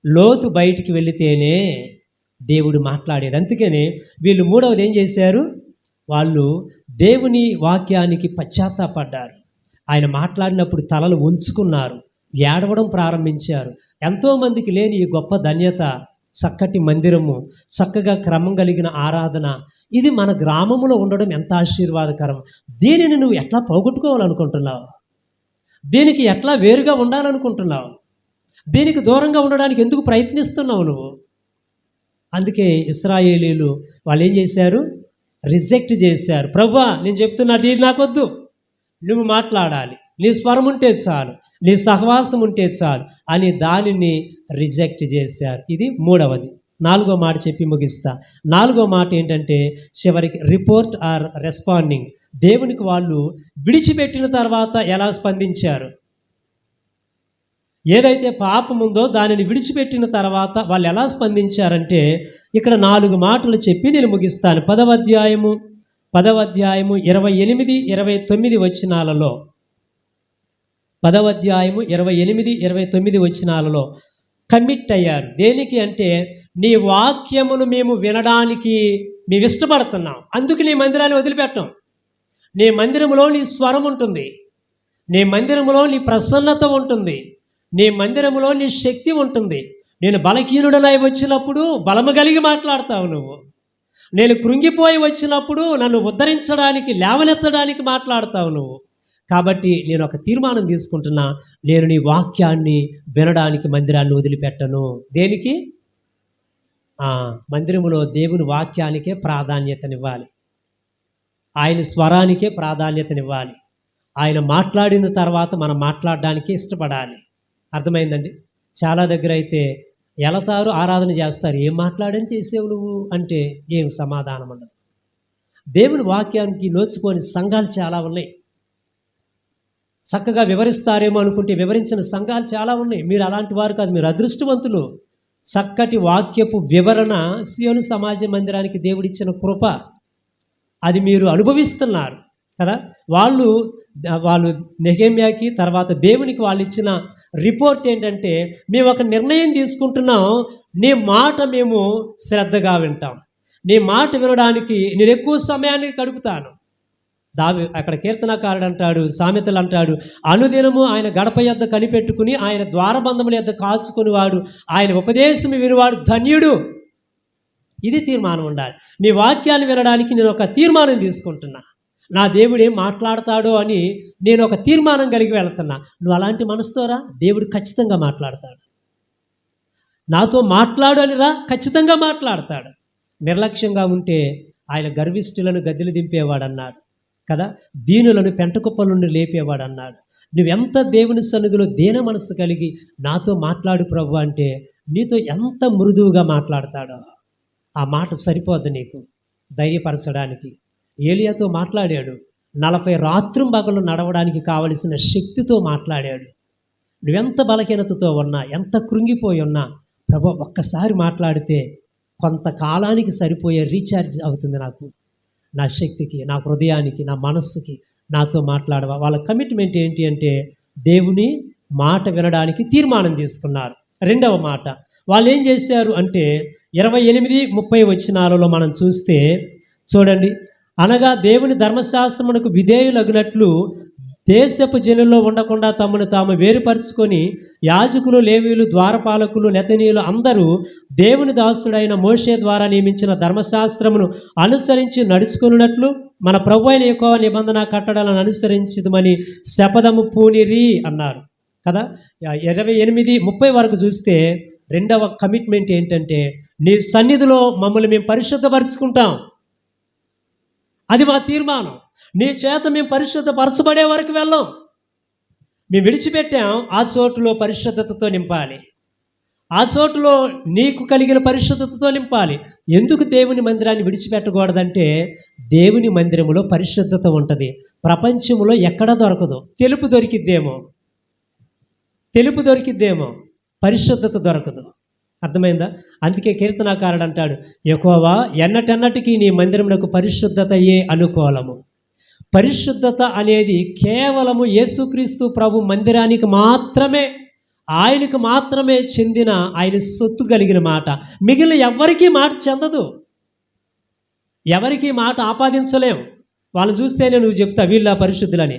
లోతు బయటికి వెళితేనే దేవుడు మాట్లాడేది. అందుకనే వీళ్ళు మూడవది ఏం చేశారు? వాళ్ళు దేవుని వాక్యానికి పశ్చాత్తాపడ్డారు. ఆయన మాట్లాడినప్పుడు తలలు ఉంచుకున్నారు, ఏడవడం ప్రారంభించారు. ఎంతోమందికి లేని ఈ గొప్ప ధన్యత, చక్కటి మందిరము, చక్కగా క్రమం కలిగిన ఆరాధన, ఇది మన గ్రామంలో ఉండడం ఎంత ఆశీర్వాదకరం. దీనిని నువ్వు ఎట్లా పోగొట్టుకోవాలనుకుంటున్నావు? దీనికి ఎట్లా వేరుగా ఉండాలనుకుంటున్నావు? దీనికి దూరంగా ఉండడానికి ఎందుకు ప్రయత్నిస్తున్నావు నువ్వు? అందుకే ఇశ్రాయేలీలు వాళ్ళు ఏం చేశారు? రిజెక్ట్ చేశారు. ప్రభువా, నేను చెప్తున్నది నాకొద్దు, నువ్వు మాట్లాడాలి, నీ స్వరం ఉంటే చాలు, నీ సహవాసం ఉంటే చాలు అని దానిని రిజెక్ట్ చేశారు. ఇది మూడవది. నాలుగో మాట చెప్పి ముగిస్తా. నాలుగో మాట ఏంటంటే చివరికి రిపోర్ట్ ఆర్ రెస్పాండింగ్. దేవునికి వాళ్ళు విడిచిపెట్టిన తర్వాత ఎలా స్పందించారు? ఏదైతే పాపం ఉందో దానిని విడిచిపెట్టిన తర్వాత వాళ్ళు ఎలా స్పందించారంటే ఇక్కడ 4 మాటలు చెప్పి నేను ముగిస్తాను. 10వ అధ్యాయము 28, 29 వచనాలలో, 10వ అధ్యాయము 28, 29 వచనాలలో కమిట్ అయ్యారు. దేనికి అంటే, నీ వాక్యమును మేము వినడానికి మేము ఇష్టపడుతున్నాం, అందుకు నీ మందిరాన్ని వదిలిపెట్టాం. నీ మందిరములో నీ స్వరం ఉంటుంది, నీ మందిరములో నీ ప్రసన్నత ఉంటుంది, నీ మందిరములో నీ శక్తి ఉంటుంది. నేను బలహీనుడనై వచ్చినప్పుడు బలము కలిగి మాట్లాడతావు నువ్వు. నేను కృంగిపోయి వచ్చినప్పుడు నన్ను ఉద్ధరించడానికి, లేవనెత్తడానికి మాట్లాడతావు నువ్వు. కాబట్టి నేను ఒక తీర్మానం తీసుకుంటున్నా, నేను నీ వాక్యాన్ని వినడానికి మందిరాన్ని వదిలిపెట్టను. దేనికి? మందిరములో దేవుని వాక్యానికే ప్రాధాన్యతనివ్వాలి, ఆయన స్వరానికే ప్రాధాన్యతనివ్వాలి, ఆయన మాట్లాడిన తర్వాత మనం మాట్లాడడానికి ఇష్టపడాలి. అర్థమైందండి? చాలా దగ్గర అయితే ఎలతారు, ఆరాధన చేస్తారు, ఏం మాట్లాడని చేసేవు నువ్వు అంటే ఏం సమాధానం ఉండదు. దేవుని వాక్యానికి నోచుకొని సంఘాలు చాలా ఉన్నాయి. చక్కగా వివరిస్తారేమో అనుకుంటే వివరించిన సంఘాలు చాలా ఉన్నాయి. మీరు అలాంటి వారు కాదు, మీరు అదృష్టవంతులు. చక్కటి వాక్యపు వివరణ సియోను సమాజ మందిరానికి దేవుడిచ్చిన కృప, అది మీరు అనుభవిస్తున్నారు కదా. వాళ్ళు నెహెమ్యాకి తర్వాత దేవునికి వాళ్ళు ఇచ్చిన రిపోర్ట్ ఏంటంటే, మేము ఒక నిర్ణయం తీసుకుంటున్నాం, నీ మాట మేము శ్రద్ధగా వింటాం, నీ మాట వినడానికి నేను ఎక్కువ సమయాన్ని గడుపుతాను. అక్కడ కీర్తనకారుడు అంటాడు, సామెతలు అంటాడు, అనుదినము ఆయన గడప యొద్ద కనిపెట్టుకుని ఆయన ద్వారబంధముల యొద్ద కాచుకునివాడు, ఆయన ఉపదేశం వినివాడు ధన్యుడు. ఇది తీర్మానం ఉండాలి. నీ వాక్యాలు వినడానికి నేను ఒక తీర్మానం తీసుకుంటున్నా, నా దేవుడు ఏం మాట్లాడతాడో అని నేను ఒక తీర్మానం కలిగి వెళ్తున్నా. నువ్వు అలాంటి మనసుతోరా, దేవుడు ఖచ్చితంగా మాట్లాడతాడు. నాతో మాట్లాడు అని రా, ఖచ్చితంగా మాట్లాడతాడు. నిర్లక్ష్యంగా ఉంటే ఆయన గర్విష్ఠులను గద్దెలు దింపేవాడు అన్నాడు కదా, దీనులను పెంటకుప్పల నుండి లేపేవాడు అన్నాడు. నువ్వెంత దేవుని సన్నిధిలో దేన మనస్సు కలిగి నాతో మాట్లాడు ప్రభు అంటే నీతో ఎంత మృదువుగా మాట్లాడతాడో ఆ మాట సరిపోద్ది నీకు ధైర్యపరచడానికి. ఏలియాతో మాట్లాడాడు, 40 రాత్రింబగళ్ళు నడవడానికి కావలసిన శక్తితో మాట్లాడాడు. నువ్వెంత బలహీనతతో ఉన్నా, ఎంత కృంగిపోయి ఉన్నా, ప్రభు ఒక్కసారి మాట్లాడితే కొంతకాలానికి సరిపోయే రీఛార్జ్ అవుతుంది నాకు, నా శక్తికి, నా హృదయానికి, నా మనస్సుకి, నాతో మాట్లాడవా. వాళ్ళ కమిట్మెంట్ ఏంటి అంటే దేవుని మాట వినడానికి తీర్మానం తీసుకున్నారు. రెండవ మాట వాళ్ళు ఏం చేశారు అంటే 28-30 వచనాలలో మనం చూస్తే చూడండి, అనగా దేవుని ధర్మశాస్త్రమునకు విధేయులగినట్లు దేశపు జనుల్లో ఉండకుండా తమను తాము వేరుపరుచుకొని యాజకులు, లేవీయులు, ద్వారపాలకులు, నెతనీయులు అందరూ దేవుని దాసుడైన మోషే ద్వారా నియమించిన ధర్మశాస్త్రమును అనుసరించి నడుచుకున్నట్లు మన ప్రభు అయిన యెహోవా నిబంధన కట్టడలను అనుసరించదమని శపథము పూనిరి అన్నారు కదా. 28-30 వరకు చూస్తే రెండవ కమిట్మెంట్ ఏంటంటే, నీ సన్నిధిలో మమ్మల్ని మేము పరిశుద్ధపరుచుకుంటాం, అది మా తీర్మానం. నీ చేత మేము పరిశుద్ధపరచబడే వరకు వెళ్ళాం. మేము విడిచిపెట్టాం, ఆ చోటులో పరిశుద్ధతతో నింపాలి, ఆ చోటులో నీకు కలిగిన పరిశుద్ధతతో నింపాలి. ఎందుకు దేవుని మందిరాన్ని విడిచిపెట్టకూడదంటే, దేవుని మందిరములో పరిశుద్ధత ఉంటుంది, ప్రపంచంలో ఎక్కడ దొరకదు. తెలుపు దొరికిద్దేమో, పరిశుద్ధత దొరకదు. అర్థమైందా? అందుకే కీర్తనాకారుడు అంటాడు, యెహోవా ఎన్నటెన్నటికీ నీ మందిరమునకు పరిశుద్ధతయే అనుకూలము. పరిశుద్ధత అనేది కేవలము యేసుక్రీస్తు ప్రభు మందిరానికి మాత్రమే, ఆయనకు మాత్రమే చెందిన, ఆయన సొత్తు కలిగిన మాట. మిగిలిన ఎవరికీ మాట చెందదు, ఎవరికి మాట ఆపాదించలేం. వాళ్ళని చూస్తేనే నువ్వు చెప్తావు వీళ్ళ పరిశుద్ధులని,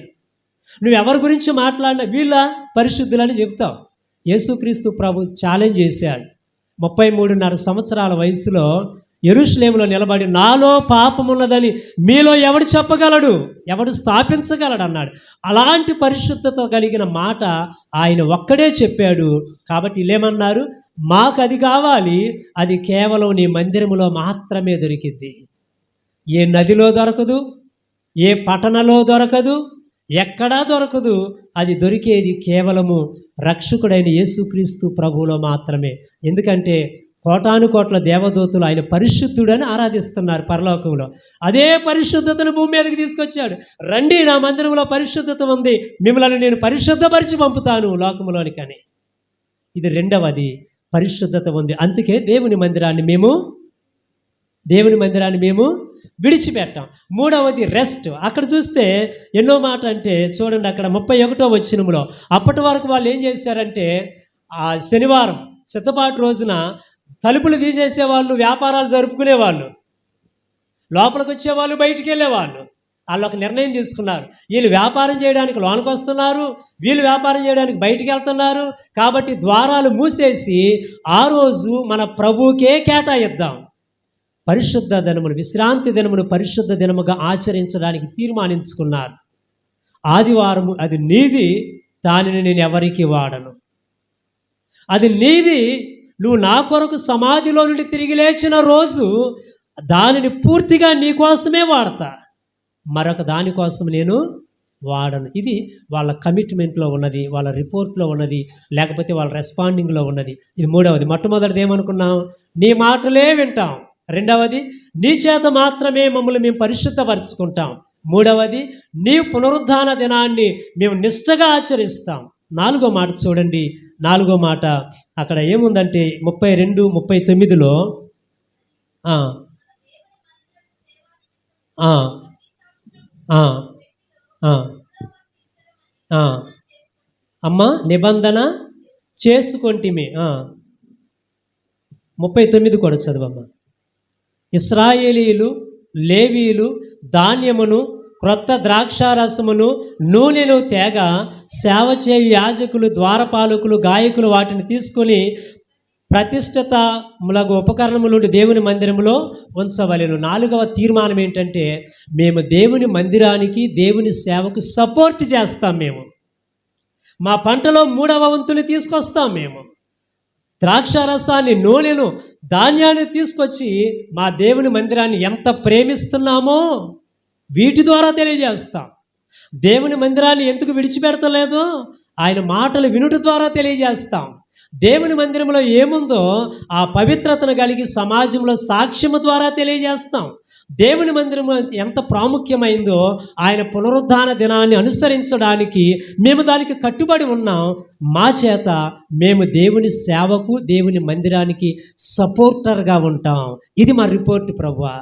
నువ్వు ఎవరి గురించి మాట్లాడినా వీళ్ళ పరిశుద్ధులని చెప్తావు. యేసుక్రీస్తు ప్రభు ఛాలెంజ్ చేశాడు. 33.5 సంవత్సరాల వయసులో యెరూషలేములో నిలబడి, నాలో పాపమున్నదని మీలో ఎవడు చెప్పగలడు, ఎవడు స్థాపించగలడు అన్నాడు. అలాంటి పరిశుద్ధత కలిగిన మాట ఆయన ఒక్కడే చెప్పాడు. కాబట్టి వీళ్ళేమన్నారు, మాకు అది కావాలి, అది కేవలం నీ మందిరములో మాత్రమే దొరికిద్ది, ఏ నదిలో దొరకదు, ఏ పట్టణంలో దొరకదు, ఎక్కడా దొరకదు. అది దొరికేది కేవలము రక్షకుడైన యేసుక్రీస్తు ప్రభువులో మాత్రమే. ఎందుకంటే కోటాను కోట్ల దేవదూతలు ఆయన పరిశుద్ధుడని ఆరాధిస్తున్నారు పరలోకంలో. అదే పరిశుద్ధతను భూమి మీదకి తీసుకొచ్చాడు. రండి, నా మందిరంలో పరిశుద్ధత ఉంది, మిమ్మల్ని నేను పరిశుద్ధపరిచి పంపుతాను లోకంలోనికని. ఇది రెండవది, పరిశుద్ధత ఉంది. అందుకే దేవుని మందిరాన్ని మేము విడిచిపెట్టాం. మూడవది రెస్ట్. అక్కడ చూస్తే ఎన్నో మాట అంటే చూడండి, అక్కడ 31వ వచనంలో అప్పటి వరకు వాళ్ళు ఏం చేశారంటే, ఆ శనివారం సిద్ధపాటు రోజున తలుపులు తీసేసేవాళ్ళు, వ్యాపారాలు జరుపుకునేవాళ్ళు, లోపలికి వచ్చేవాళ్ళు, బయటికి వెళ్ళేవాళ్ళు. వాళ్ళు ఒక నిర్ణయం తీసుకున్నారు, వీళ్ళు వ్యాపారం చేయడానికి లోనికి వస్తున్నారు, వీళ్ళు వ్యాపారం చేయడానికి బయటికి వెళ్తున్నారు, కాబట్టి ద్వారాలు మూసేసి ఆ రోజు మన ప్రభువుకే కేటాయిద్దాం. పరిశుద్ధ దినమును, విశ్రాంతి దినమును పరిశుద్ధ దినముగా ఆచరించడానికి తీర్మానించుకున్నారు. ఆదివారము అది నీది, దానిని నేను ఎవరికి వాడను. అది నీది, నువ్వు నా కొరకు సమాధిలో నుండి తిరిగి లేచిన రోజు దానిని పూర్తిగా నీ కోసమే వాడతా, మరొక దానికోసం నేను వాడను. ఇది వాళ్ళ కమిట్మెంట్లో ఉన్నది, వాళ్ళ రిపోర్ట్లో ఉన్నది, లేకపోతే వాళ్ళ రెస్పాండింగ్లో ఉన్నది. ఇది మూడవది. మొట్టమొదటిది ఏమనుకున్నాం? నీ మాటలే వింటాం. రెండవది, నీ చేత మాత్రమే మమ్మల్ని మేము పరిశుద్ధపరుచుకుంటాం. మూడవది, నీ పునరుద్ధాన దినాన్ని మేము నిష్ఠగా ఆచరిస్తాం. నాలుగో మాట చూడండి. నాలుగో మాట అక్కడ ఏముందంటే 32, 39లో అమ్మ నిబంధన చేసుకొంటిమి. 39 కూడా చదువమ్మ. ఇశ్రాయేలీయులు, లేవీయులు ధాన్యమును, క్రొత్త ద్రాక్షారసమును, నూనెను తేగ సేవ చేయు యాజకులు, ద్వారపాలకులు, గాయకులు వాటిని తీసుకొని ప్రతిష్ఠితములగు ఉపకరణముల నుండి దేవుని మందిరంలో ఉంచవలెను. నాలుగవ తీర్మానం ఏంటంటే, మేము దేవుని మందిరానికి, దేవుని సేవకు సపోర్ట్ చేస్తాం. మేము మా పంటలో 3వ వంతుని తీసుకొస్తాం. మేము ద్రాక్షారసాన్ని, నూనెను, ధాన్యాన్ని తీసుకొచ్చి మా దేవుని మందిరాన్ని ఎంత ప్రేమిస్తున్నామో వీటి ద్వారా తెలియజేస్తాం. దేవుని మందిరాన్ని ఎందుకు విడిచిపెడతలేదో ఆయన మాటలు వినుట ద్వారా తెలియజేస్తాం. దేవుని మందిరంలో ఏముందో ఆ పవిత్రతను కలిగి సమాజంలో సాక్ష్యము ద్వారా తెలియజేస్తాం. దేవుని మందిరం ఎంత ప్రాముఖ్యమైందో ఆయన పునరుద్ధాన దినాన్ని అనుసరించడానికి మేము దానికి కట్టుబడి ఉన్నాం. మా చేత మేము దేవుని సేవకు, దేవుని మందిరానికి సపోర్టర్గా ఉంటాం. ఇది మా రిపోర్ట్ ప్రభువా.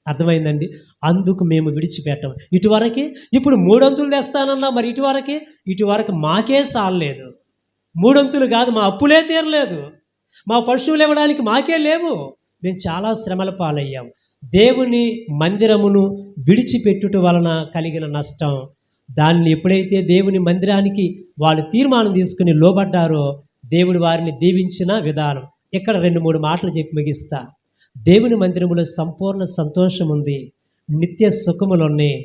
అర్థమైందండి? అందుకు మేము విడిచిపెట్టాం. ఇటువరకే ఇప్పుడు 3 వంతులు తెస్తానన్నా, మరి ఇటువరకు మాకే సాలలేదు. 3 వంతులు కాదు, మా అప్పులే తీరలేదు, మా పశువులు ఇవ్వడానికి మాకే లేవు. మేము చాలా శ్రమల పాలయ్యాం. దేవుని మందిరమును విడిచిపెట్టుట వలన కలిగిన నష్టం, దాన్ని ఎప్పుడైతే దేవుని మందిరానికి వాళ్ళు తీర్మానం తీసుకుని లోబడ్డారో దేవుడు వారిని దీవించిన విధానం. ఇక్కడ 2-3 మాటలు చెప్పి ముగిస్తా. దేవుని మందిరములో సంపూర్ణ సంతోషం ఉంది, నిత్య సుఖములు ఉన్నాయి,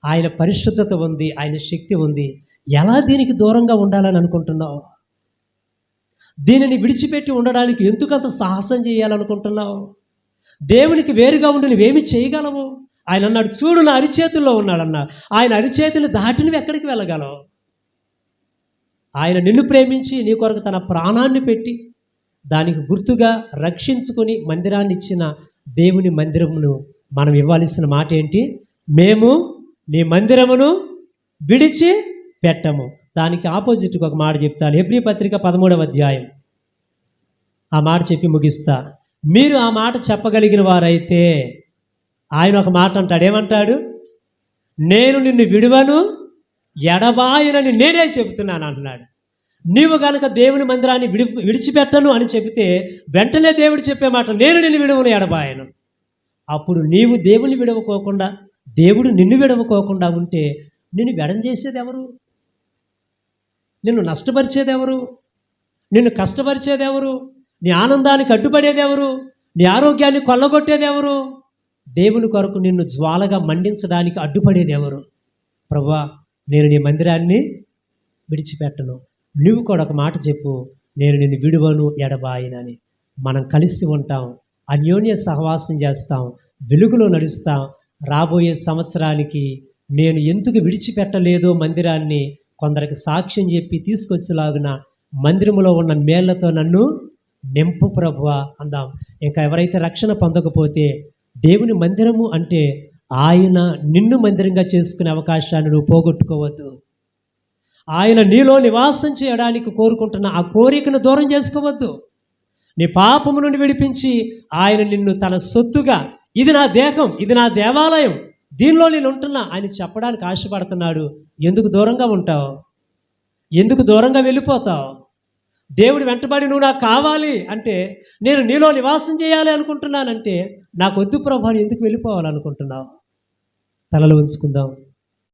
ఆయన పరిశుద్ధత ఉంది, ఆయన శక్తి ఉంది. ఎలా దీనికి దూరంగా ఉండాలని అనుకుంటున్నావు? దీనిని విడిచిపెట్టి ఉండడానికి ఎందుకంత సాహసం చేయాలనుకుంటున్నావు? దేవునికి వేరుగా ఉండి నువ్వేమి చేయగలవు? ఆయన అన్నాడు, చూడు నా అరిచేతుల్లో ఉన్నాడన్న. ఆయన అరిచేతులు దాటి నువ్వు ఎక్కడికి వెళ్ళగలవు? ఆయన నిన్ను ప్రేమించి నీ కొరకు తన ప్రాణాన్ని పెట్టి దానికి గుర్తుగా రక్షించుకొని మందిరాన్ని ఇచ్చిన దేవుని మందిరమును మనం ఇవ్వాల్సిన మాట ఏంటి? మేము నీ మందిరమును విడిచి పెట్టము. దానికి ఆపోజిట్గా ఒక మాట చెప్తాను. హెబ్రీ పత్రిక 13వ అధ్యాయం ఆ మాట చెప్పి ముగిస్తా. మీరు ఆ మాట చెప్పగలిగిన వారైతే ఆయన ఒక మాట అంటాడు. ఏమంటాడు? నేను నిన్ను విడువను, ఎడబాయనని నేనే చెబుతున్నాను అంటున్నాడు. నీవు కనుక దేవుని మందిరాన్ని విడిచిపెట్టను అని చెబితే వెంటనే దేవుడు చెప్పే మాట, నేను నిన్ను విడువను, ఎడబాయను. అప్పుడు నీవు దేవుని విడవకోకుండా, దేవుడు నిన్ను విడవకోకుండా ఉంటే నిన్ను వెడం చేసేది ఎవరు? నిన్ను నష్టపరిచేది ఎవరు? నిన్ను కష్టపరిచేది ఎవరు? నీ ఆనందానికి అడ్డుపడేది ఎవరు? నీ ఆరోగ్యాన్ని కొల్లగొట్టేది ఎవరు? దేవుని కొరకు నిన్ను జ్వాలగా మండించడానికి అడ్డుపడేది ఎవరు? ప్రభువా, నేను నీ మందిరాన్ని విడిచిపెట్టను. నువ్వు కూడా ఒక మాట చెప్పు, నేను నిన్ను విడువను, ఎడబాయనని. మనం కలిసి ఉంటాం, అన్యోన్య సహవాసం చేస్తాం, వెలుగులో నడుస్తాం. రాబోయే సంవత్సరానికి నేను ఎందుకు విడిచిపెట్టలేదో మందిరాన్ని కొందరికి సాక్ష్యం చెప్పి తీసుకొచ్చేలాగున మందిరంలో ఉన్న మేళ్లతో నన్ను నింపు ప్రభువా అందాం. ఇంకా ఎవరైతే రక్షణ పొందకపోతే, దేవుని మందిరము అంటే ఆయన నిన్ను మందిరంగా చేసుకునే అవకాశాన్ని నువ్వు పోగొట్టుకోవద్దు. ఆయన నీలో నివాసం చేయడానికి కోరుకుంటున్న ఆ కోరికను దూరం చేసుకోవద్దు. నీ పాపము నుండి విడిపించి ఆయన నిన్ను తన సొత్తుగా, ఇది నా దేహం, ఇది నా దేవాలయం, దీనిలో నేను ఉంటున్నా అని చెప్పడానికి ఆశపడుతున్నాడు. ఎందుకు దూరంగా ఉంటావు? ఎందుకు దూరంగా వెళ్ళిపోతావు? దేవుడు వెంటబడి నువ్వు నాకు కావాలి అంటే, నేను నీలో నివాసం చేయాలి అనుకుంటున్నానంటే, నాకు వద్దు ప్రభు అని ఎందుకు వెళ్ళిపోవాలనుకుంటున్నావు? తలలు ఉంచుకుందాం.